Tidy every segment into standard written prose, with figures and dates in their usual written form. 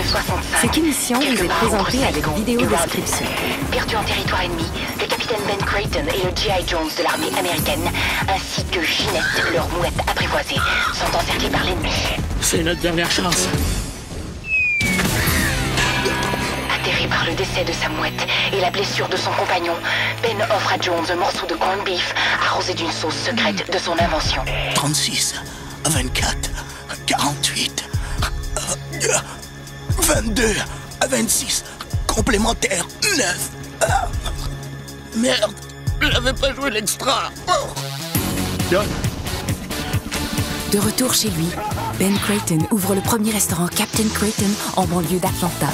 65. Cette émission vous est présentée avec vidéo description. Perdu en territoire ennemi, le capitaine Ben Creighton et le G.I. Jones de l'armée américaine, ainsi que Ginette, leur mouette apprivoisée, sont encerclés par l'ennemi. C'est notre dernière chance. Atterré par le décès de sa mouette et la blessure de son compagnon, Ben offre à Jones un morceau de corned beef arrosé d'une sauce secrète de son invention. 36, 24, 48, 22, 26, complémentaire, 9. Merde, j'avais pas joué l'extra. De retour chez lui, Ben Creighton ouvre le premier restaurant Captain Creighton en banlieue d'Atlanta.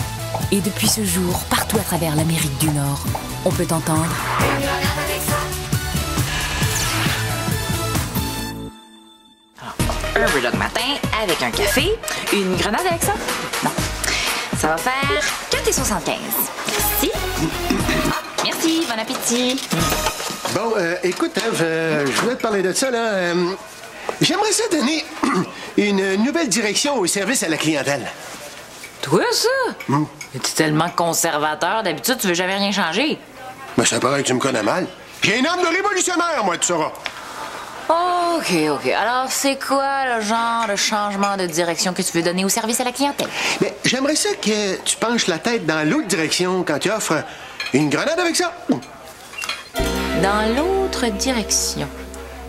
Et depuis ce jour, partout à travers l'Amérique du Nord, on peut entendre... Un bulldog matin avec un café, une grenade avec ça? Non. Ça va faire 4,75. Merci. Merci, bon appétit. Bon, écoute, je voulais te parler de ça, là. J'aimerais ça donner une nouvelle direction au service à la clientèle. Toi, ça? T'es tellement conservateur, d'habitude, tu veux jamais rien changer. Ben, ça paraît que tu me connais mal. J'ai une âme de révolutionnaire, moi, tu sauras. OK. Alors, c'est quoi le genre de changement de direction que tu veux donner au service à la clientèle? Ben, j'aimerais ça que tu penches la tête dans l'autre direction quand tu offres une grenade avec ça. Dans l'autre direction.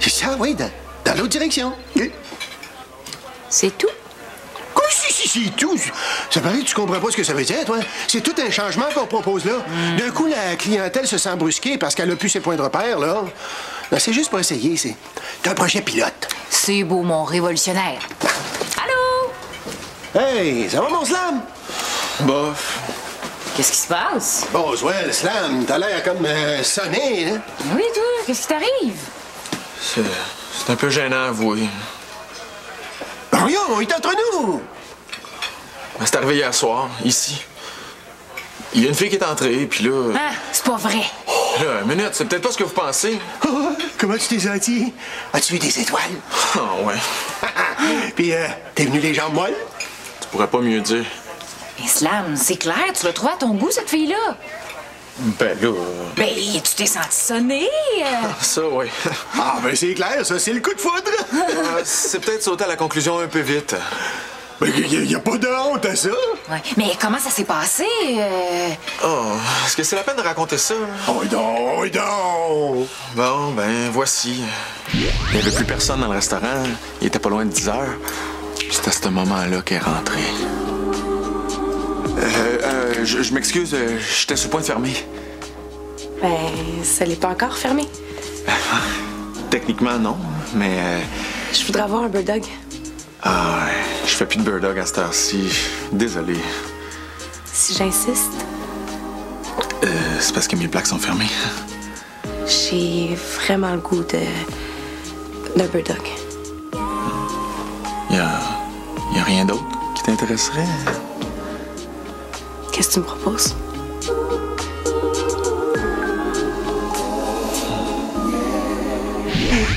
C'est ça, oui, dans l'autre direction. C'est tout? Quoi, si, tout. Ça paraît que tu comprends pas ce que ça veut dire, toi. C'est tout un changement qu'on propose là. D'un coup, la clientèle se sent brusquée parce qu'elle a plus ses points de repère, là. Non, c'est juste pour essayer, c'est un projet pilote. C'est beau, mon révolutionnaire. Allô? Hey, ça va, mon Slam? Bof. Qu'est-ce qui se passe? Bon, ouais, Slam, t'as l'air comme sonné, hein? Oui, toi, qu'est-ce qui t'arrive? C'est un peu gênant à avouer. Rien, on est entre nous! C'est arrivé hier soir, ici. Il y a une fille qui est entrée, puis là... Ah, c'est pas vrai. Là, une minute, c'est peut-être pas ce que vous pensez. Oh, comment tu t'es senti? As-tu vu des étoiles? Ah, ouais. Puis, t'es venu les jambes molles? Tu pourrais pas mieux dire. Mais Slam, c'est clair, tu l'as trouvé à ton goût, cette fille-là. Ben là... Ben, tu t'es senti sonner. Ça, ouais. Ah, ben c'est clair, ça, c'est le coup de foudre! C'est peut-être sauter à la conclusion un peu vite. Ben, y a pas de honte à ça! Ouais. Mais comment ça s'est passé? Oh, est-ce que c'est la peine de raconter ça? Oh, donc! Bon, ben, voici. Il n'y avait plus personne dans le restaurant. Il était pas loin de 10 heures. Puis c'est à ce moment-là qu'elle est rentrée. Je m'excuse, j'étais sur le point de fermer. Ben, ça l'est pas encore fermé. Techniquement, non, mais... Je voudrais avoir un bulldog. Ah, ouais, je fais plus de bird dog à cette heure-ci. Désolé. Si j'insiste, C'est parce que mes plaques sont fermées. j'ai vraiment le goût d'un bulldog. Y a rien d'autre qui t'intéresserait? Qu'est-ce que tu me proposes?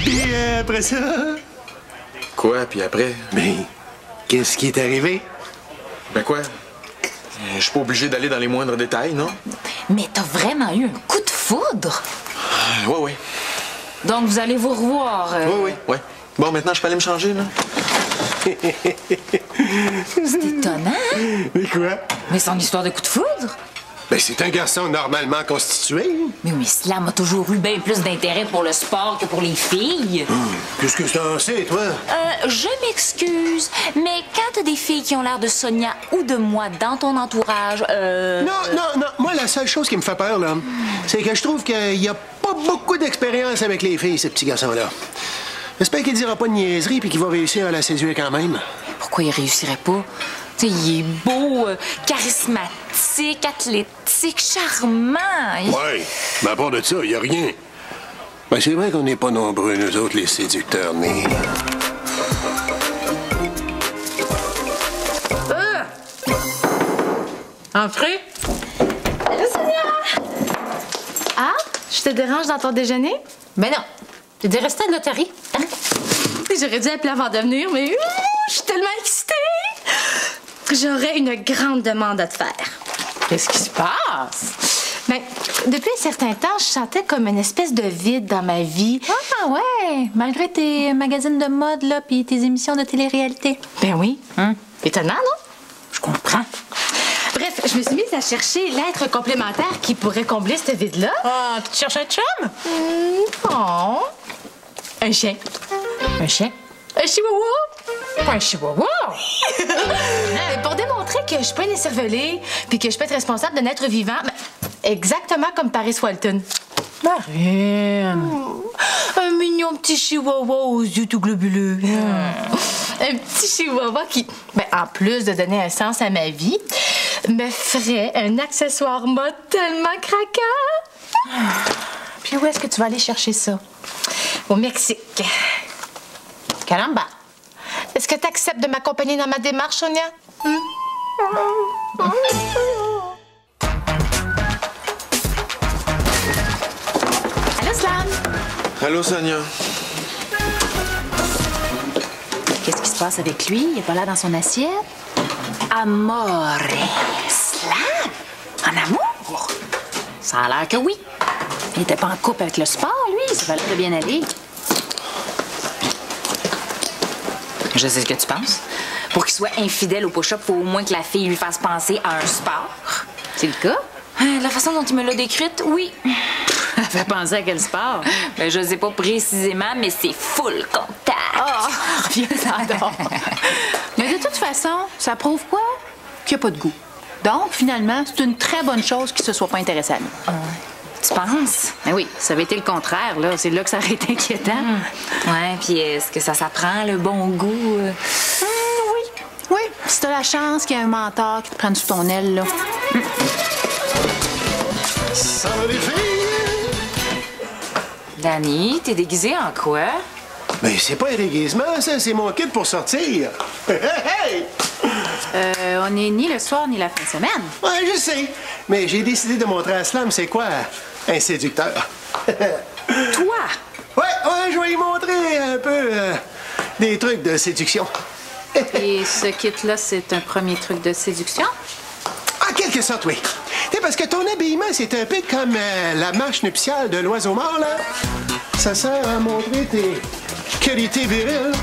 Puis après ça... Quoi, puis après? Ben, qu'est-ce qui est arrivé? Ben quoi? Je suis pas obligé d'aller dans les moindres détails, non? Mais t'as vraiment eu un coup de foudre? Ouais. Donc, vous allez vous revoir. Ouais. Bon, maintenant, je peux aller me changer, là? C'est étonnant. Mais quoi? Mais son histoire de coup de foudre? Ben, c'est un garçon normalement constitué. Mais Slam a toujours eu bien plus d'intérêt pour le sport que pour les filles. Qu'est-ce que t'en sais, toi? Je m'excuse, mais quand t'as des filles qui ont l'air de Sonia ou de moi dans ton entourage, Non. Moi, la seule chose qui me fait peur, là, c'est que je trouve qu'il n'y a pas beaucoup d'expérience avec les filles, ce petit garçon-là. J'espère qu'il dira pas de niaiserie puis qu'il va réussir à la séduire quand même. Pourquoi il réussirait pas? Tu sais, il est beau, charismatique, athlétique, charmant. Ouais, mais à part de ça, il n'y a rien. Ben, c'est vrai qu'on n'est pas nombreux, nous autres, les séducteurs nés. Entrez. Allô, Sonia! Ah, je te dérange dans ton déjeuner? Ben non. T'es des restés de loterie. Hein? J'aurais dû appeler avant de venir, mais je suis tellement excitée! j'aurais une grande demande à te faire. Qu'est-ce qui se passe? Ben, depuis un certain temps, je sentais comme une espèce de vide dans ma vie. Ah ouais, malgré tes magazines de mode, là, puis tes émissions de télé-réalité. Ben oui. Étonnant, non? Je comprends. Bref, je me suis mise à chercher l'être complémentaire qui pourrait combler ce vide-là. Ah, tu cherches un chum? Non. Un chien. Un chien? Un chihuahua. Pas un chihuahua? Pour démontrer que je suis pas une écervelée puis que je peux être responsable d'un être vivant, ben, exactement comme Paris Walton. Marine. Un mignon petit chihuahua aux yeux tout globuleux. Un petit chihuahua qui, ben, en plus de donner un sens à ma vie, me ferait un accessoire mode tellement craquant. Puis où est-ce que tu vas aller chercher ça? Au Mexique. Caramba. Est-ce que tu acceptes de m'accompagner dans ma démarche, Sonia? Allô, Slam? Allô, Sonia. Qu'est-ce qui se passe avec lui? Il a pas l'air dans son assiette? Amore. Slam? En amour? Ça a l'air que oui. Il était pas en couple avec le sport, lui. Ça va l'air de bien aller. Je sais ce que tu penses. Pour qu'il soit infidèle au push-up, faut au moins que la fille lui fasse penser à un sport. C'est le cas? La façon dont il me l'a décrite, oui. Elle fait penser à quel sport? Ben, je sais pas précisément, mais c'est full contact. Oh, viens, j'adore. Mais de toute façon, ça prouve quoi? Qu'il n'y a pas de goût. Donc, finalement, c'est une très bonne chose qu'il se soit pas intéressé à nous. Tu penses? Ben oui, ça avait été le contraire, là. C'est là que ça aurait été inquiétant. Ouais, puis est-ce que ça s'apprend, le bon goût? Oui. Oui, si t'as la chance qu'il y ait un mentor qui te prenne sous ton aile, là. Ça va les filles? Danny, t'es déguisé en quoi? Mais c'est pas un déguisement, ça, c'est mon kit pour sortir. Hey! On n'est ni le soir ni la fin de semaine. Ouais, je sais. Mais j'ai décidé de montrer à Slam c'est quoi un séducteur. Toi? Ouais, je vais lui montrer un peu des trucs de séduction. Et ce kit-là, c'est un premier truc de séduction? En quelque sorte, oui. C'est parce que ton habillement, c'est un peu comme la marche nuptiale de l'oiseau mort, là. Ça sert à montrer tes qualités viriles.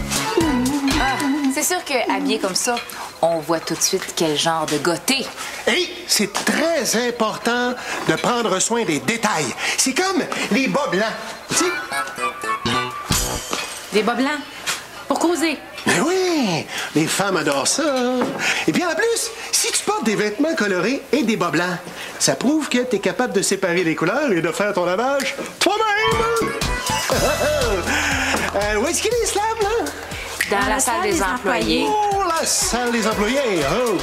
C'est sûr qu'habillé comme ça, on voit tout de suite quel genre de gotté. Et c'est très important de prendre soin des détails. C'est comme les bas blancs, tu sais. Des bas blancs. Pour causer. Mais oui, les femmes adorent ça. Et puis en plus, si tu portes des vêtements colorés et des bas blancs, ça prouve que tu es capable de séparer les couleurs et de faire ton lavage toi-même. Où est-ce qu'il est, Slam, là? Dans la salle des employés. Oh, la salle des employés. Oh.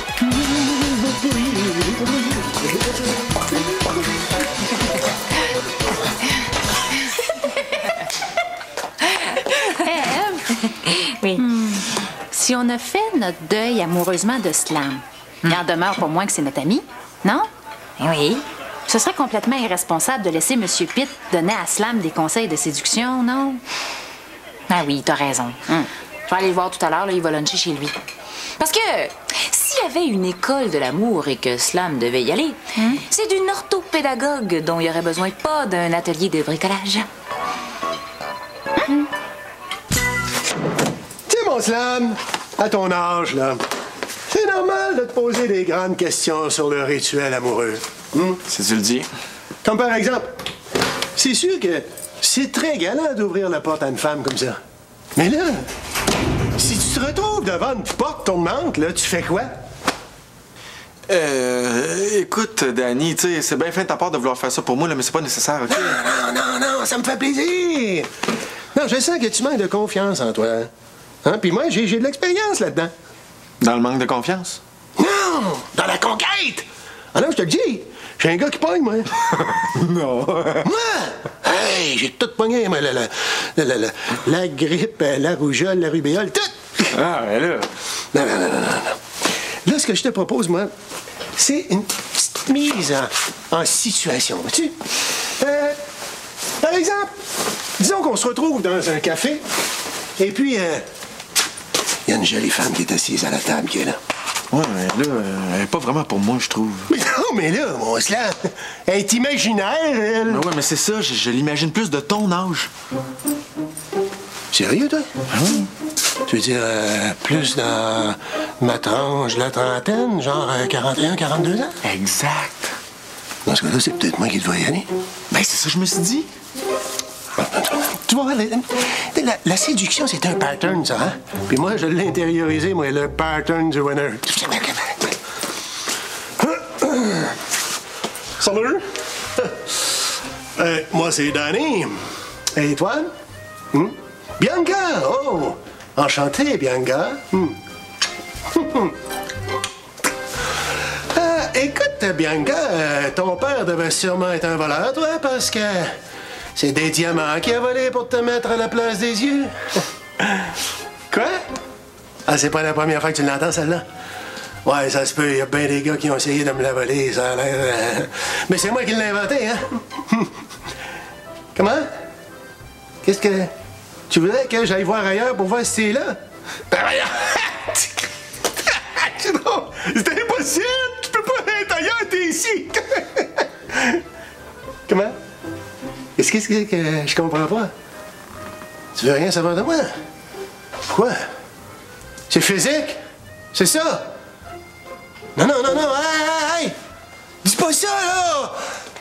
Oui. Si on a fait notre deuil amoureusement de Slam, il en demeure pour moins que c'est notre ami, non? Oui. Ce serait complètement irresponsable de laisser M. Pitt donner à Slam des conseils de séduction, non? Ah oui, t'as raison. Je vais aller le voir tout à l'heure, là, il va luncher chez lui. Parce que s'il y avait une école de l'amour et que Slam devait y aller, c'est d'une orthopédagogue dont il y aurait besoin, pas d'un atelier de bricolage. Tiens, mon Slam, à ton âge, là, c'est normal de te poser des grandes questions sur le rituel amoureux. Si tu le dis. Comme par exemple, c'est sûr que c'est très galant d'ouvrir la porte à une femme comme ça. Mais là, si tu te retrouves devant une porte tournante, là, tu fais quoi? Écoute, Danny, tu sais, c'est bien fin de ta part de vouloir faire ça pour moi, là, mais c'est pas nécessaire, OK? Non, ça me fait plaisir. Non, je sens que tu manques de confiance en toi. Hein? Puis moi, j'ai de l'expérience là-dedans. Dans le manque de confiance? Non! Dans la conquête! Ah non, je te le dis, j'ai un gars qui pogne, moi. Non. Moi? Hey, j'ai tout pogné, moi. La grippe, la rougeole, la rubéole, tout! Ah, ben là. Non. Là, ce que je te propose, moi, c'est une petite mise en situation, vois-tu? Par exemple, disons qu'on se retrouve dans un café, et puis, il y a une jolie femme qui est assise à la table qui est là. Ouais, mais là, elle est pas vraiment pour moi, je trouve. Mais non, mais là, mon slam, elle est imaginaire, elle. Mais ouais, mais c'est ça, je l'imagine plus de ton âge. Sérieux, toi? Ah oui? Tu veux dire, plus dans ma tranche de la trentaine, genre 41, 42 ans? Exact. Dans ce cas-là, c'est peut-être moi qui devrais y aller. Ben, c'est ça que je me suis dit. Tu vois, la séduction, c'est un pattern, ça, hein? Puis moi, je l'ai intériorisé, moi, le pattern du winner. Salut! Moi, c'est Danny. Et toi? Bianca! Oh! Enchanté, Bianca. Écoute, Bianca, ton père devait sûrement être un voleur, toi, parce que c'est des diamants qu'il a volés pour te mettre à la place des yeux. Quoi? Ah, c'est pas la première fois que tu l'entends, celle-là? Ouais, ça se peut, il y a bien des gars qui ont essayé de me la voler, ça a l'air... Mais c'est moi qui l'ai inventé, hein? Comment? Qu'est-ce que... Tu voudrais que j'aille voir ailleurs pour voir si c'est là? Ben voyons! C'est impossible! Tu peux pas être ailleurs, t'es ici! Comment? Qu'est-ce que je comprends pas? Tu veux rien savoir de moi? Quoi? C'est physique? C'est ça? Non, hey! Dis pas ça, là!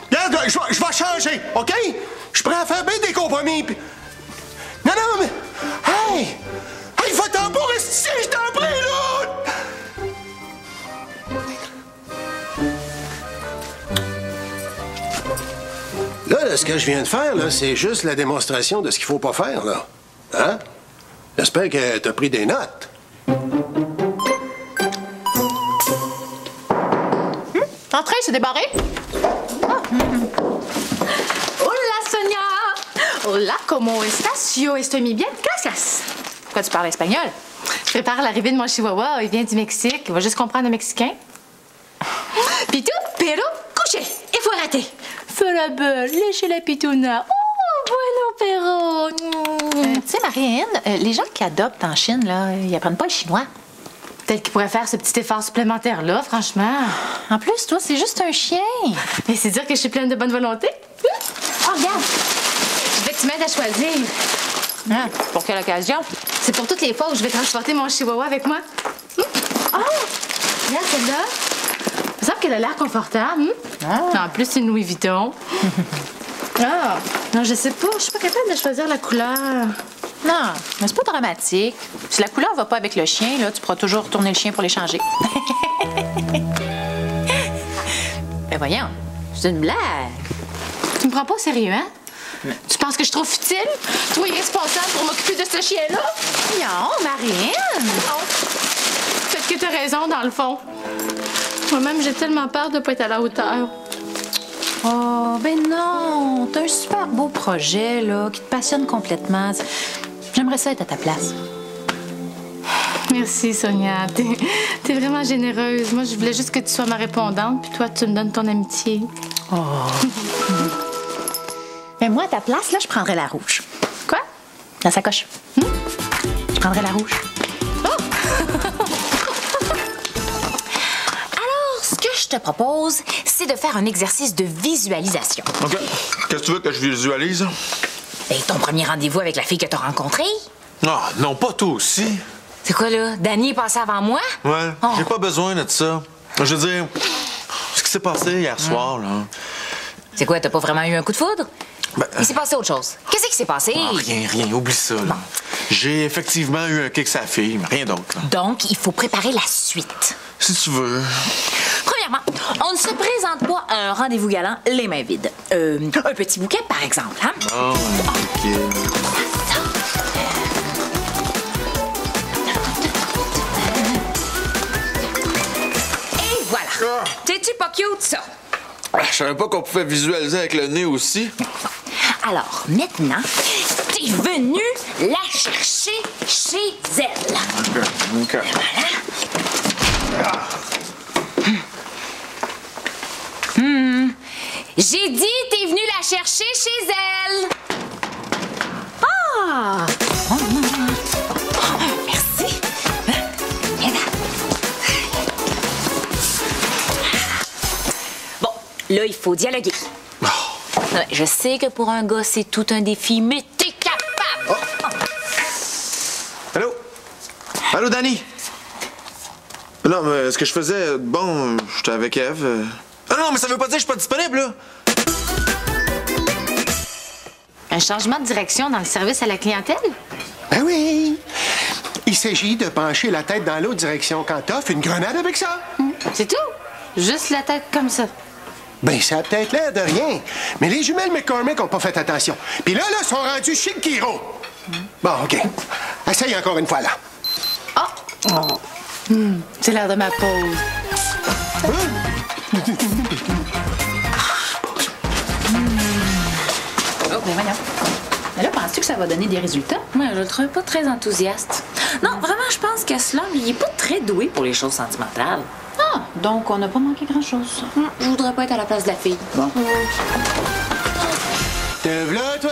Regarde, je vais changer, OK? Je suis prêt à faire bien des compromis, puis... Non, mais... Hey! Hey, va-t'en pas rester, je t'en prie, là! Là, ce que je viens de faire, là, c'est juste la démonstration de ce qu'il faut pas faire, là. Hein? J'espère que t'as pris des notes. Entrez, c'est débarré. Hola, Sonia! Hola, ¿cómo estás? Yo estoy muy bien, gracias. Pourquoi tu parles espagnol? Je prépare l'arrivée de mon chihuahua. Il vient du Mexique. Il va juste comprendre le mexicain. Pitou, pero, couché. Il faut arrêter. Fais la belle, léchez la pitouna. Oh, bueno, pero. Tu sais, Marie-Anne, les gens qui adoptent en Chine, là, ils apprennent pas le chinois. Peut-être qu'il pourrait faire ce petit effort supplémentaire-là, franchement. En plus, toi, c'est juste un chien. Mais c'est dire que je suis pleine de bonne volonté. Oh, regarde! Je veux que tu m'aides à choisir. Ah, pour quelle occasion? C'est pour toutes les fois où je vais transporter mon chihuahua avec moi. Oh! Regarde celle-là. Il me semble qu'elle a l'air confortable. En plus, c'est une Louis Vuitton. Ah! Non, je sais pas. Je suis pas capable de choisir la couleur. Non, mais c'est pas dramatique. Si la couleur va pas avec le chien, là, tu pourras toujours retourner le chien pour l'échanger. Ben voyons, c'est une blague. Tu me prends pas au sérieux, hein? Tu penses que je suis trop futile? Trop irresponsable pour m'occuper de ce chien-là? Non, Marie-Anne! Non. Peut-être que t'as raison, dans le fond. Moi-même, j'ai tellement peur de pas être à la hauteur. Oh, ben non! T'as un super beau projet, là, qui te passionne complètement. J'aimerais ça être à ta place. Merci, Sonia. T'es vraiment généreuse. Moi, je voulais juste que tu sois ma répondante, puis toi, tu me donnes ton amitié. Oh! Mais moi, à ta place, là, je prendrais la rouge. Quoi? La sacoche. Je prendrais la rouge. Ce que je te propose, c'est de faire un exercice de visualisation. OK. Qu'est-ce que tu veux que je visualise? Ben, ton premier rendez-vous avec la fille que t'as rencontrée. Non, pas toi aussi. C'est quoi, là? Danny est passé avant moi? Ouais, Oh. j'ai pas besoin de ça. Je veux dire, ce qui s'est passé hier soir, là... C'est quoi, t'as pas vraiment eu un coup de foudre? Ben, Il s'est passé autre chose. Qu'est-ce qui s'est passé? Rien, oublie ça, là. J'ai effectivement eu un kick sa fille, mais rien d'autre, là. Donc, il faut préparer la suite. Si tu veux. Premièrement, on ne se présente pas à un rendez-vous galant les mains vides. Un petit bouquet, par exemple, hein? Oh, OK. Et voilà. T'es-tu pas cute, ça? Je savais pas qu'on pouvait visualiser avec le nez aussi. Alors, maintenant, t'es venu la chercher chez elle. OK. J'ai dit, t'es venu la chercher chez elle. Ah! Merci. Viens là. Là, il faut dialoguer. Oh. Ouais, je sais que pour un gars, c'est tout un défi, mais t'es capable! Oh. Allô? Allô, Danny? Non, mais ce que je faisais, bon, j'étais avec Eve. Ah non, mais ça veut pas dire que je suis pas disponible, là! Un changement de direction dans le service à la clientèle? Ben oui! Il s'agit de pencher la tête dans l'autre direction quand t'offres une grenade avec ça. C'est tout? Juste la tête comme ça. Ben, ça a peut-être l'air de rien, mais les jumelles McCormick ont pas fait attention. Puis là, sont rendus chic Kiro. Bon, OK. Essaye encore une fois, là. C'est l'heure de ma pause. Oh, mais voyons. Mais là, penses-tu que ça va donner des résultats? Moi, je le trouve pas très enthousiaste. Non, vraiment, je pense que Slum, il est pas très doué pour les choses sentimentales. Ah, donc on n'a pas manqué grand-chose. Je voudrais pas être à la place de la fille. Bon. Te v'là, toi?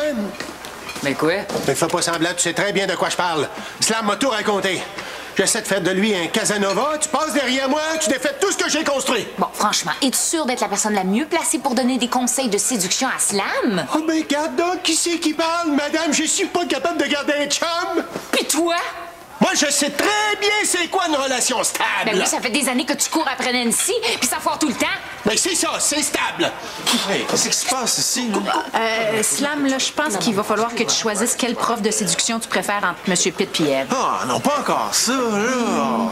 Mais quoi? Ne fais pas semblant, tu sais très bien de quoi je parle. Slam m'a tout raconté. J'essaie de faire de lui un Casanova, tu passes derrière moi, tu défais tout ce que j'ai construit. Bon, franchement, es-tu sûre d'être la personne la mieux placée pour donner des conseils de séduction à Slam? Oh, ben, regarde donc, qui c'est qui parle? Madame, je suis pas capable de garder un chum. Pis toi? Moi, je sais très bien c'est quoi une relation stable. Ben oui, ça fait des années que tu cours après Nancy, puis ça foire tout le temps. Ben, c'est ça, c'est stable. Hey, qu'est-ce qui se passe ici, là? Slam, là, je pense qu'il va falloir que tu choisisses quel prof de séduction tu préfères entre M. Pitt et Eve. Ah, non, pas encore ça, là.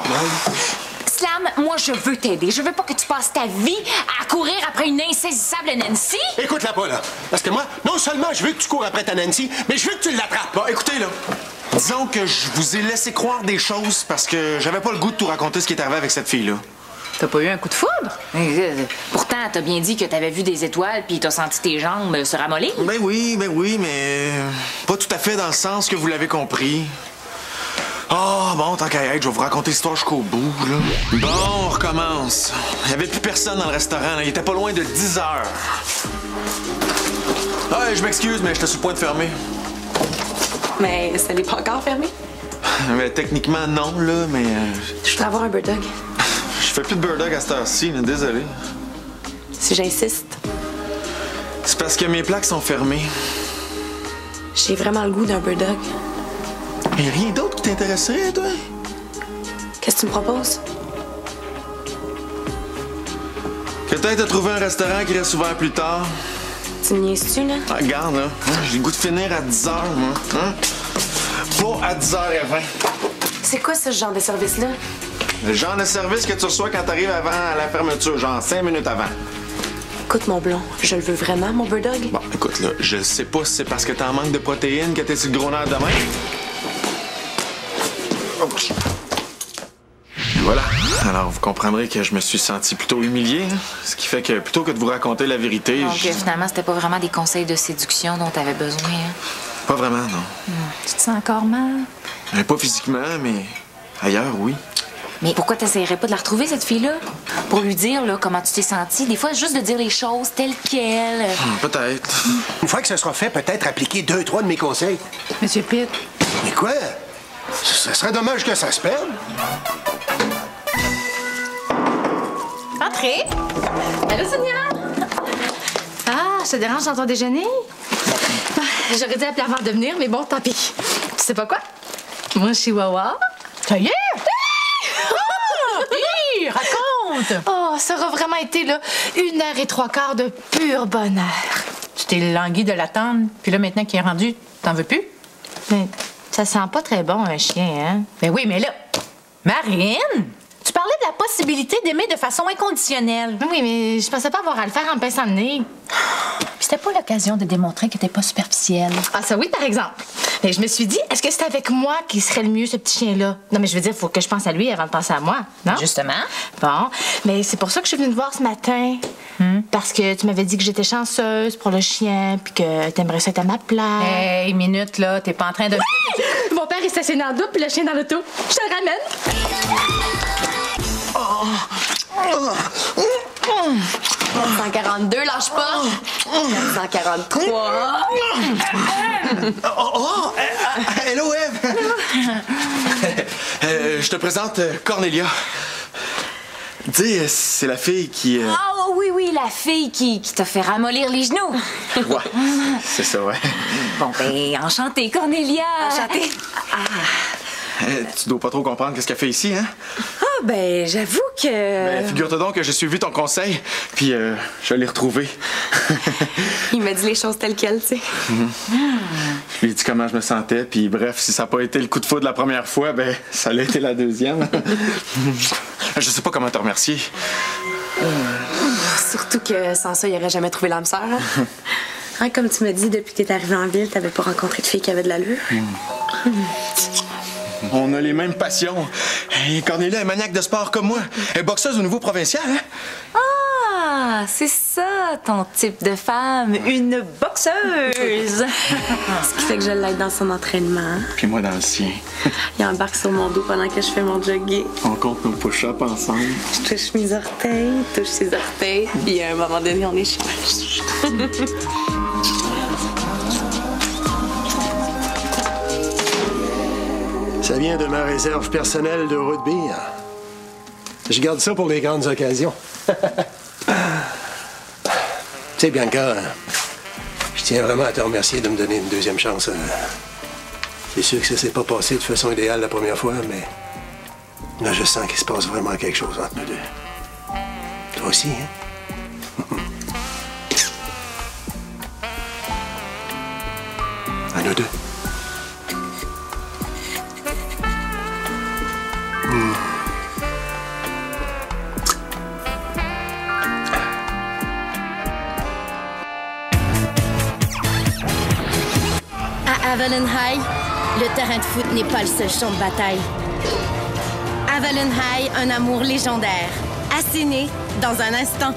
Slam, moi, je veux t'aider. Je veux pas que tu passes ta vie à courir après une insaisissable Nancy. Écoute-la pas, là. Parce que moi, non seulement je veux que tu cours après ta Nancy, mais je veux que tu l'attrapes. Bon, écoutez, là. Disons que je vous ai laissé croire des choses parce que j'avais pas le goût de tout raconter ce qui est arrivé avec cette fille-là. T'as pas eu un coup de foudre? Pourtant, t'as bien dit que t'avais vu des étoiles puis t'as senti tes jambes se ramollir. Ben oui, mais pas tout à fait dans le sens que vous l'avez compris. Ah, bon, tant qu'à y être, je vais vous raconter l'histoire jusqu'au bout, là. Bon, on recommence. Il y avait plus personne dans le restaurant, là. Il était pas loin de 10 heures. Ah, je m'excuse, mais j'étais sur le point de fermer. Mais ça n'est pas encore fermé? Mais techniquement, non, là, mais... Je voudrais avoir un bird dog. Je fais plus de bird dog à cette heure-ci, là. Désolé. Si j'insiste. C'est parce que mes plaques sont fermées. J'ai vraiment le goût d'un bird dog. Mais rien d'autre qui t'intéresserait, toi? Qu'est-ce que tu me proposes? Peut-être de trouver un restaurant qui reste ouvert plus tard. Tu me niaises-tu, là? Ah, regarde, là. J'ai le goût de finir à 10 h, moi. Hein? Pas à 10h20. C'est quoi ce genre de service-là? Le genre de service que tu reçois quand t'arrives avant la fermeture, genre 5 minutes avant. Écoute, mon blond, je le veux vraiment, mon bird dog? Bon, écoute, là, je sais pas si c'est parce que t'en manques de protéines que t'es sur le gros nerf demain. Voilà. Alors, vous comprendrez que je me suis senti plutôt humilié, hein? Ce qui fait que plutôt que de vous raconter la vérité... Donc, finalement, c'était pas vraiment des conseils de séduction dont t'avais besoin, hein? Pas vraiment, non. Tu te sens encore mal? Pas physiquement, mais ailleurs, oui. Mais pourquoi t'essayerais pas de la retrouver, cette fille-là? Pour lui dire, là, comment tu t'es senti. Des fois, juste de dire les choses telles quelles. Peut-être. Une fois que ce sera fait, peut-être appliquer 2-3 de mes conseils. Monsieur Pitt. Mais quoi? Ce serait dommage que ça se perde. Entrez! Allô, Sonia? Ah, je te dérange dans ton déjeuner? J'aurais dû appeler avant de venir, mais bon, tant pis. Tu sais pas quoi? Mon chihuahua. Ça y est! Hi, raconte! Oh, ça aura vraiment été, là, 1h03 de pur bonheur. Tu t'es langui de l'attendre, puis là, maintenant qu'il est rendu, t'en veux plus? Mais ça sent pas très bon, un chien, hein? Ben oui, mais là, Marine, tu parlais de la possibilité d'aimer de façon inconditionnelle. Oui, mais je pensais pas avoir à le faire en pinçant le nez. Puis c'était pas l'occasion de démontrer que t'es pas superficielle. Ah, ça oui, par exemple. Mais je me suis dit, est-ce que c'est avec moi qu'il serait le mieux, ce petit chien-là? Non, mais je veux dire, il faut que je pense à lui avant de penser à moi, non? Justement. Bon, mais c'est pour ça que je suis venue te voir ce matin. Parce que tu m'avais dit que j'étais chanceuse pour le chien, puis que t'aimerais ça être à ma place. Hey, minute, là, t'es pas en train de... Mon père est stationné en double, puis le chien dans l'auto. Je te le ramène. 442, lâche pas. 443. Hello, Eve! Je te présente Cornelia. Tu sais, c'est la fille qui... Oh oui, la fille qui t'a fait ramollir les genoux. Ouais, c'est ça, ouais. Bon, ben, enchantée, Cornelia. Enchantée. Tu dois pas trop comprendre qu'est-ce qu'elle fait ici, hein? Ah, ben, j'avoue que... Ben, figure-toi donc que j'ai suivi ton conseil, puis je l'ai retrouvé. Il m'a dit les choses telles quelles, tu sais. Je lui ai dit comment je me sentais, puis bref, si ça n'a pas été le coup de foudre la première fois, ben, ça l'a été la deuxième. Je sais pas comment te remercier. Surtout que sans ça, il aurait jamais trouvé l'âme sœur. Hein? Hein, comme tu m'as dit, depuis que t'es arrivée en ville, t'avais pas rencontré de fille qui avait de l'allure. On a les mêmes passions. Hey, Cornelia est maniaque de sport comme moi. Elle est boxeuse au niveau provincial, hein? Ah, c'est ça, ton type de femme, une boxeuse. Ce qui fait que je l'aide dans son entraînement. Puis moi dans le sien. Il embarque sur mon dos pendant que je fais mon jogging. On compte nos push-ups ensemble. Je touche mes orteils, il touche ses orteils, puis à un moment donné, on échange. Ça vient de ma réserve personnelle de root beer. Je garde ça pour les grandes occasions. Tu sais, Bianca, je tiens vraiment à te remercier de me donner une deuxième chance. C'est sûr que ça s'est pas passé de façon idéale la première fois, mais là, je sens qu'il se passe vraiment quelque chose entre nous deux. Toi aussi, hein? À nous deux. À Avalon High, le terrain de foot n'est pas le seul champ de bataille. Avalon High, un amour légendaire. À ciné dans un instant.